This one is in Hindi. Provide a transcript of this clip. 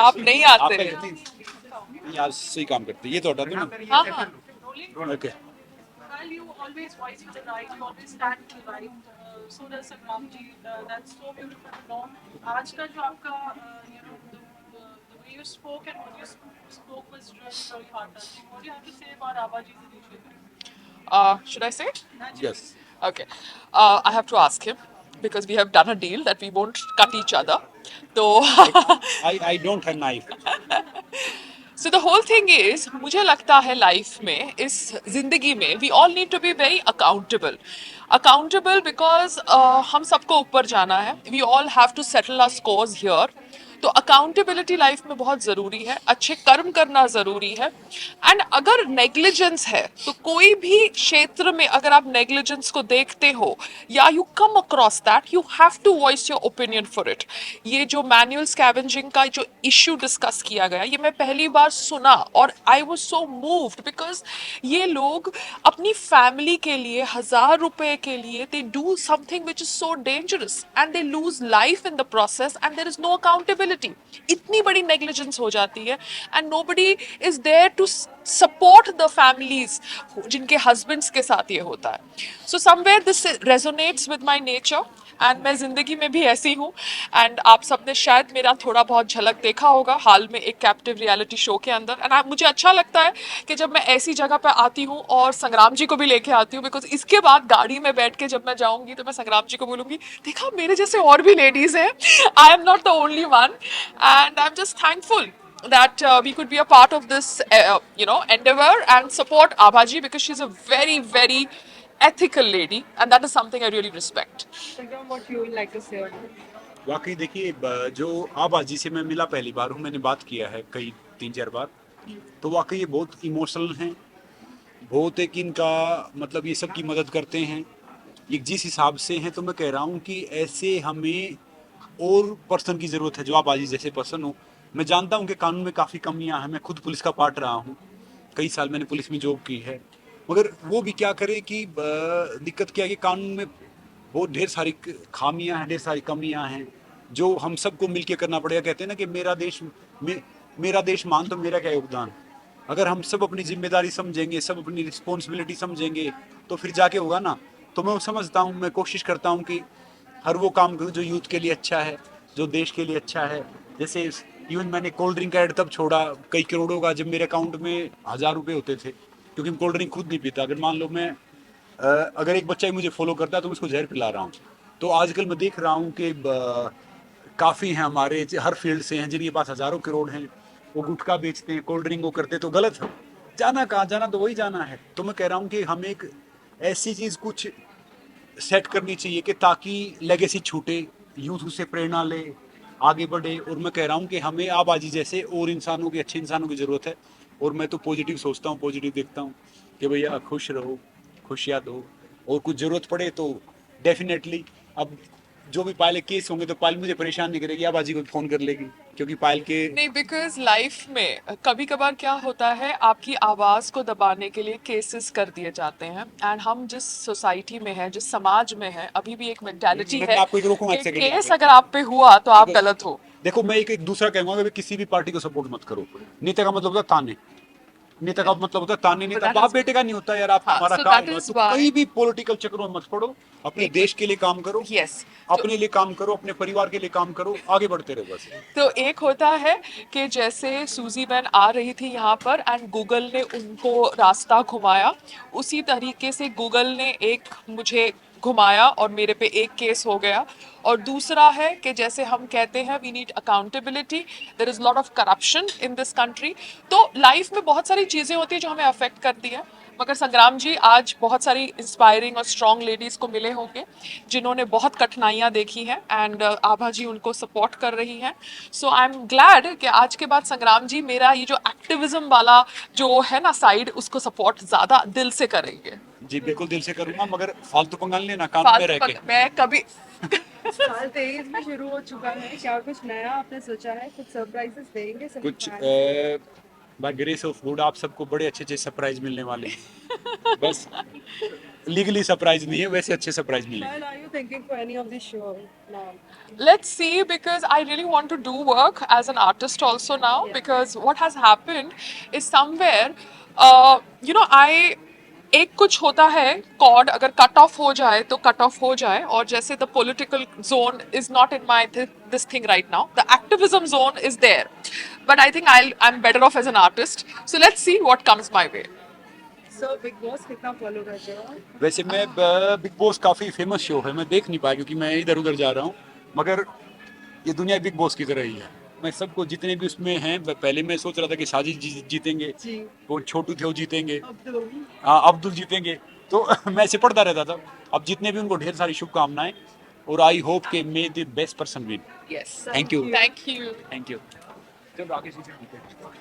आप नहीं आप आते। क्या करती नहीं, आज सही काम करती ये तो हटा दो ना। हाँ हाँ। Okay. While you always voice for the right, you always stand for the right. So does Sangram ji. That's so beautiful to know. आज का जो आपका, the way you spoke and what you spoke was really, really heart touching. What do you have to say about Abaji's initiative? Should I say? Yes. Okay. I have to ask him because we have done a deal that we won't cut each other. तो I don't have knife. So the whole thing is, मुझे लगता है लाइफ में, इस जिंदगी में, we all need to be very accountable. Accountable because हम सबको ऊपर जाना है. We all have to settle our scores here. तो अकाउंटेबिलिटी लाइफ में बहुत ज़रूरी है, अच्छे कर्म करना ज़रूरी है. एंड अगर नेग्लिजेंस है तो कोई भी क्षेत्र में अगर आप नेग्लिजेंस को देखते हो या you come across that, you have to voice your opinion for it. ये जो मैनुअल स्कैवेंजिंग का जो इश्यू डिस्कस किया गया, ये मैं पहली बार सुना और I was so moved because ये लोग अपनी फैमिली के लिए 1,000 रुपए के लिए they do something which is so dangerous and they lose life in the process and there is no accountability. इतनी बड़ी नेग्लिजेंस हो जाती है and nobody is there to support the families जिनके हस्बैंड्स के साथ ये होता है. So somewhere this resonates with my nature and मैं जिंदगी में भी ऐसी हूँ. एंड आप सबने शायद मेरा थोड़ा बहुत झलक देखा होगा हाल में एक कैप्टिव रियलिटी शो के अंदर. एंड मुझे अच्छा लगता है कि जब मैं ऐसी जगह पे आती हूँ और संग्राम जी को भी लेके आती हूँ, बिकॉज इसके बाद गाड़ी में बैठ के जब मैं जाऊंगी तो मैं संग्राम जी को बोलूंगी, देखा मेरे जैसे और भी लेडीज हैं, I am not the only one. And I am just thankful that we could be a part of this endeavor and support Abhaji because she's a very very ethical lady and that is something I really respect. Sangram, what you would like to say on it? वाकई देखिए, जो आबाजी से मैं मिला पहली बार हूँ, मैंने बात किया है कई 3-4 बार, तो वाकई ये बहुत इमोशनल हैं, बहुत एक इनका मतलब ये सब की मदद करते हैं ये जिस हिसाब से हैं. तो मैं कह रहा हूँ कि ऐसे हमें और पर्सन की ज़रूरत है जो आबाजी जैसे पर्सन हो. मैं जानता हूँ कि कानून में काफ़ी कमियाँ हैं, मैं खुद पुलिस का पार्ट रहा हूँ, कई साल मैंने पुलिस में जॉब की है, मगर वो भी क्या करें कि दिक्कत क्या है कि कानून में बहुत ढेर सारी खामियां हैं, ढेर सारी कमियां हैं जो हम सबको मिलके करना पड़ेगा. कहते हैं ना कि मेरा देश मान तो मेरा क्या योगदान. अगर हम सब अपनी जिम्मेदारी समझेंगे, सब अपनी रिस्पॉन्सिबिलिटी समझेंगे, तो फिर जाके होगा ना. तो मैं समझता हूँ, मैं कोशिश करता हूँ कि हर वो काम करूँ जो यूथ के लिए अच्छा है, जो देश के लिए अच्छा है. जैसे इवन मैंने कोल्ड ड्रिंक का एड तब छोड़ा कई करोड़ों का, जब मेरे अकाउंट में 1,000 रुपये होते थे, क्योंकि मैं कोल्ड ड्रिंक खुद नहीं पीता. अगर मान लो मैं अगर एक बच्चा ही मुझे फॉलो करता है तो मैं उसको जहर पिला रहा हूँ. तो आजकल मैं देख रहा हूँ कि काफ़ी हैं हमारे हर फील्ड से हैं जिनके पास हज़ारों करोड़ हैं, वो गुटखा बेचते हैं, कोल्ड ड्रिंक वो करते, तो गलत है. जाना कहाँ, जाना तो वही जाना है. तो मैं कह रहा हूँ कि हमें एक ऐसी चीज़ कुछ सेट करनी चाहिए कि ताकि लेगेसी छूटे, यूथ उससे प्रेरणा ले, आगे बढ़े. और मैं कह रहा हूँ कि हमें आबाजी जैसे और इंसानों की, अच्छे इंसानों की ज़रूरत है. और मैं तो पॉजिटिव सोचता हूँ, पॉजिटिव देखता हूँ कि भैया खुश रहो, खुशियाँ दो, और कुछ ज़रूरत पड़े तो डेफिनेटली. अब जो भी पायल के केस होंगे तो पायल मुझे परेशान नहीं करेगी, आबाजी को फ़ोन कर लेगी, क्योंकि पायल के नहीं, बिकॉज लाइफ में कभी कभार क्या होता है, आपकी आवाज को दबाने के लिए केसेस कर दिए जाते हैं. एंड हम जिस सोसाइटी में है, जिस समाज में है, अभी भी एक मेंटालिटी मैं है आपको एक रोकूंगा एक कि सेकंड यहाँ केस पे. अगर आप पे हुआ तो आप देखो, गलत हो. देखो मैं एक दूसरा कहूँगा कि किसी भी पार्टी को सपोर्ट मत करो. नेता का मतलब होता है ताने, नेता का मतलब होता है ताने. But नेता that बाप is, बेटे का नहीं होता यार. आप हाँ, हमारा so काम that है, is तो why, कहीं भी पॉलिटिकल चक्रों में मत पड़ो. अपने एक देश के लिए काम करो, यस. अपने लिए काम करो, अपने परिवार के लिए काम करो, आगे बढ़ते रहो बस. तो एक होता है कि जैसे सूजी बैन आ रही थी यहाँ पर एंड गूगल ने उनको रास्ता घुमाया, उसी तरीके से गूगल ने एक मुझे घुमाया और मेरे पे एक केस हो गया. और दूसरा है कि जैसे हम कहते हैं we need accountability, there is lot of corruption in this country. तो लाइफ में बहुत सारी चीज़ें होती है जो हमें अफेक्ट करती है. मगर संग्राम जी आज बहुत सारी इंस्पायरिंग और स्ट्रॉन्ग लेडीज को मिले होंगे जिन्होंने बहुत कठिनाइयां देखी हैं एंड आभा जी उनको सपोर्ट कर रही हैं. सो आई एम ग्लैड कि आज के बाद संग्राम जी मेरा ये जो एक्टिविज्म वाला जो है ना साइड, उसको सपोर्ट ज्यादा दिल से करेंगे. जी बिल्कुल दिल से करूंगा, मगर फालतू पंगा नहीं लेना कानून में फालतू रह के. मैं कभी साल 23 में शुरू हो चुका है, क्या कुछ नया आपने सोचा है? कुछ सरप्राइजेस देंगे सभी कुछ फैंस को? बाय ग्रेस ऑफ गॉड आप सबको बड़े अच्छे अच्छे सरप्राइज मिलने वाले हैं. बस लीगली सरप्राइज नहीं है, वैसे अच्छे सरप्राइज मिलेंगे. Well, are you thinking for any of the show now? Let's see, because I really want to do work as an artist also now, because what has happened is somewhere, I एक कुछ होता है कॉर्ड, अगर कट ऑफ हो जाए तो कट ऑफ हो जाए, और जैसे the political zone is not in my this thing right now, the activism zone is there, but I think I am better off as an artist, so let's see what comes my way. So Big Boss कितना follow करते हो? वैसे मैं बिग बॉस काफ़ी फेमस शो है, मैं देख नहीं पाया क्योंकि मैं इधर उधर जा रहा हूँ, मगर ये दुनिया बिग बॉस की तरह ही है. मैं सबको जितने भी उसमें हैं, पहले मैं सोच रहा था कि साजिद जीतेंगे, जी. वो छोटू थे वो जीतेंगे, अब्दुल. हाँ अब्दुल जीतेंगे, तो मैं ऐसे पढ़ता रहता था. अब जितने भी उनको ढेर सारी शुभकामनाएं, और आई होप के मे the best person win. Yes. Thank you. Thank you. Thank you. चलो आगे से